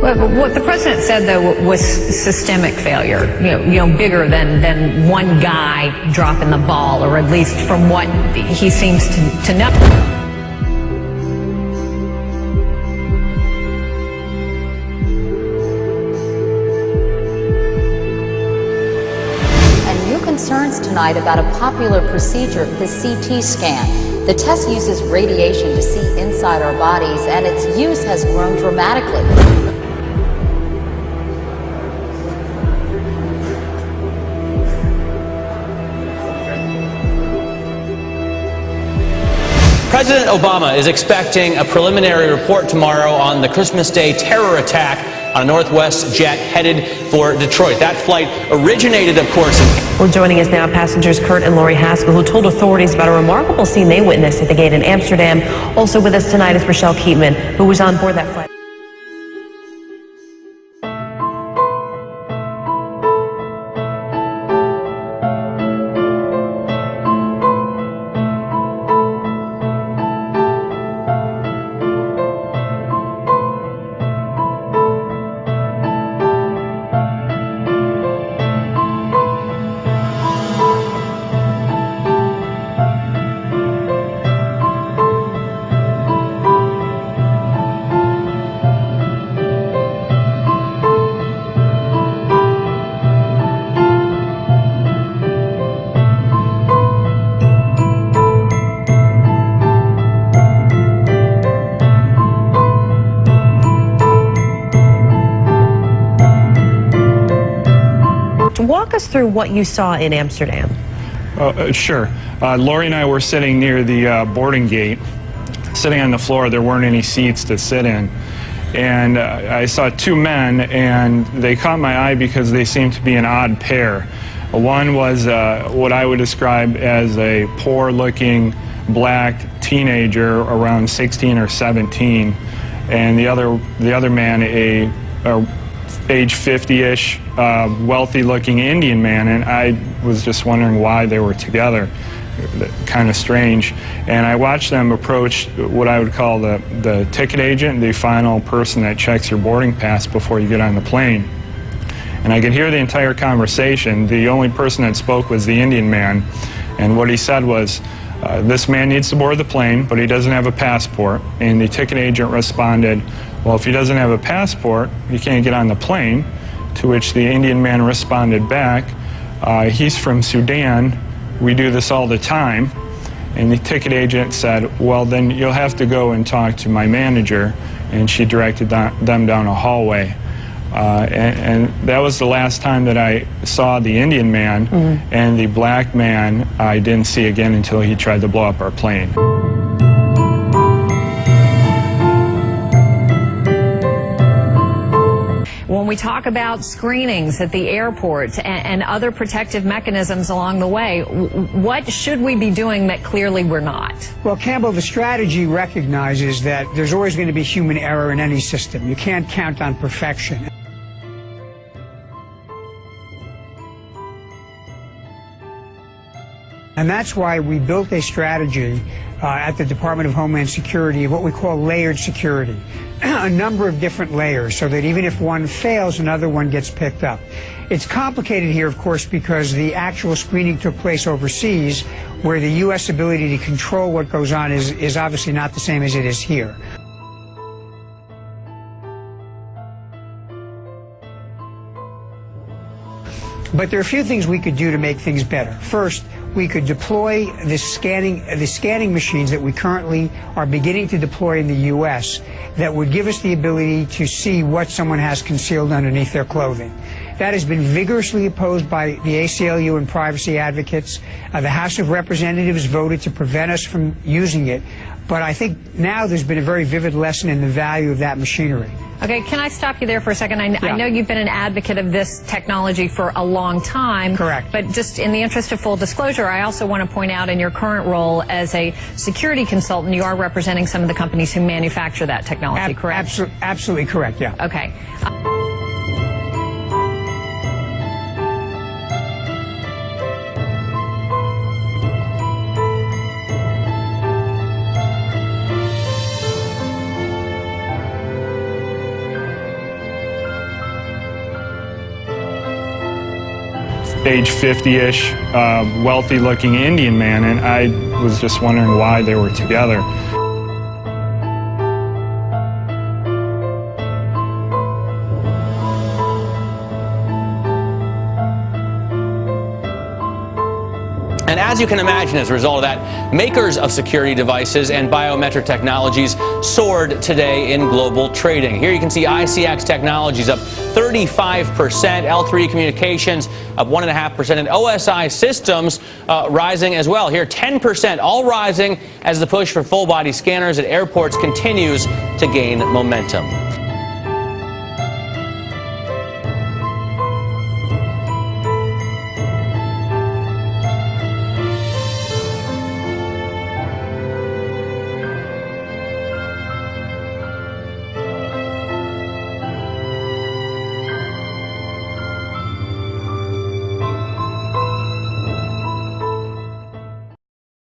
Well, what the president said, though, was systemic failure, bigger than one guy dropping the ball, or at least from what he seems to know. And new concerns tonight about a popular procedure, the CT scan. The test uses radiation to see inside our bodies, and its use has grown dramatically. President Obama is expecting a preliminary report tomorrow on the Christmas Day terror attack on a Northwest jet headed for Detroit. That flight originated, of course, Well, joining us now, passengers Kurt and Lori Haskell, who told authorities about a remarkable scene they witnessed at the gate in Amsterdam. Also with us tonight is Rochelle Keatman, who was on board that flight. Walk us through what you saw in Amsterdam. Sure. Lori and I were sitting near the boarding gate, sitting on the floor. There weren't any seats to sit in. And I saw two men, and they caught my eye because they seemed to be an odd pair. One was what I would describe as a poor-looking black teenager around 16 or 17, and the other man, a age 50-ish, wealthy-looking Indian man, and I was just wondering why they were together. Kind of strange. And I watched them approach what I would call the ticket agent, the final person that checks your boarding pass before you get on the plane. And I could hear the entire conversation. The only person that spoke was the Indian man, and what he said was, this man needs to board the plane, but he doesn't have a passport. And the ticket agent responded, well, if he doesn't have a passport, he can't get on the plane. To which the Indian man responded back, he's from Sudan, we do this all the time. And the ticket agent said, well, then you'll have to go and talk to my manager. And she directed them down a hallway. And that was the last time that I saw the Indian man, and the black man I didn't see again until he tried to blow up our plane. When we talk about screenings at the airport and other protective mechanisms along the way, what should we be doing that clearly we're not? Well, Campbell, the strategy recognizes that there's always going to be human error in any system. You can't count on perfection. And that's why we built a strategy at the Department of Homeland Security of what we call layered security. A number of different layers so that even if one fails, another one gets picked up. It's complicated here, of course, because the actual screening took place overseas, where the U.S. ability to control what goes on is obviously not the same as it is here. But there are a few things we could do to make things better. First, we could deploy the scanning machines that we currently are beginning to deploy in the U.S. that would give us the ability to see what someone has concealed underneath their clothing. That has been vigorously opposed by the ACLU and privacy advocates. The House of Representatives voted to prevent us from using it. But I think now there's been a very vivid lesson in the value of that machinery. Okay, can I stop you there for a second? I know you've been an advocate of this technology for a long time. Correct. But just in the interest of full disclosure, I also want to point out in your current role as a security consultant, you are representing some of the companies who manufacture that technology, correct? Absolutely correct, yeah. Okay. age 50-ish, wealthy-looking Indian man, and I was just wondering why they were together. And as you can imagine, as a result of that, makers of security devices and biometric technologies soared today in global trading. Here you can see ICTS Technologies up 35%, L3 Communications up 1.5%, and OSI Systems rising as well. Here 10%, all rising as the push for full-body scanners at airports continues to gain momentum.